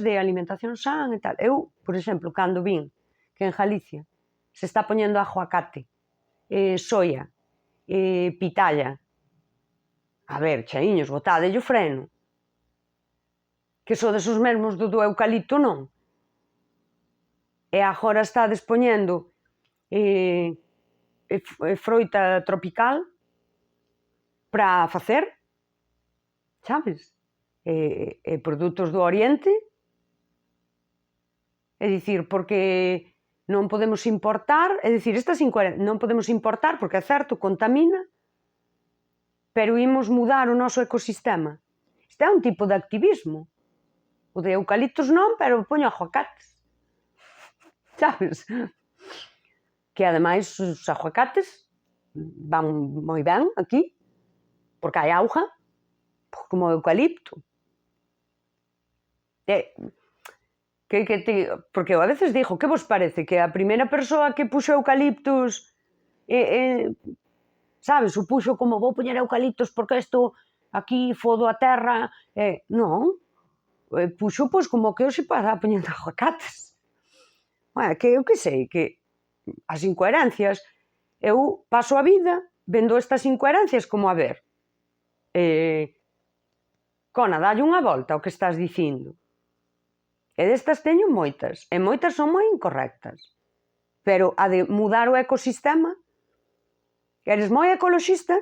de alimentación san e tal. Eu, por exemplo, cando vin que en Galicia se está poñendo aguacate, soia, pitalla, a ver, chaiños, botádelle o freno. Que sodes os mesmos do eucalipto, non? E agora estades poñendo froita tropical para facer, sabes? Produtos do Oriente. É dicir, porque non podemos importar, é dicir, estas incoherencias, non podemos importar porque é certo, contamina, pero imos mudar o noso ecosistema. Isto é un tipo de activismo. O de eucaliptos non, pero poño aguacates. Sabes? Que ademais os aguacates van moi ben aquí, porque hai auga, como o eucalipto. Porque eu a veces digo, que vos parece? Que a primeira persoa que puxo eucaliptos, sabes, o puxo como vou poñer eucaliptos porque isto aquí fodo a terra, non, puxo pois como que hoxe para poñendo aguacates. Bueno, que eu que sei, que as incoherencias, eu paso a vida vendo estas incoherencias como a ver, Cona, dalle unha volta ao que estás dicindo. E destas teño moitas, e moitas son moi incorrectas. Pero a de mudar o ecosistema, eres moi ecoloxista?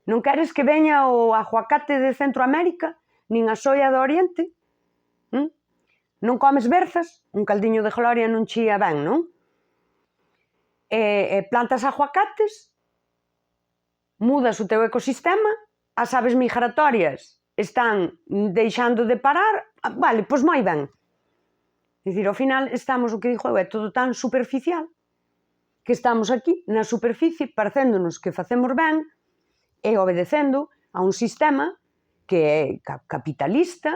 Non queres que veña o aguacate de Centroamérica, nin a soia do Oriente? Non comes berzas? Un caldiño de gloria non chía ben, non? E plantas aguacates, mudas o teu ecosistema, as aves migratorias están deixando de parar, vale, pois moi ben. É dicir, ao final estamos, o que digo eu, é todo tan superficial, que estamos aquí na superficie parecéndonos que facemos ben e obedecendo a un sistema que é capitalista,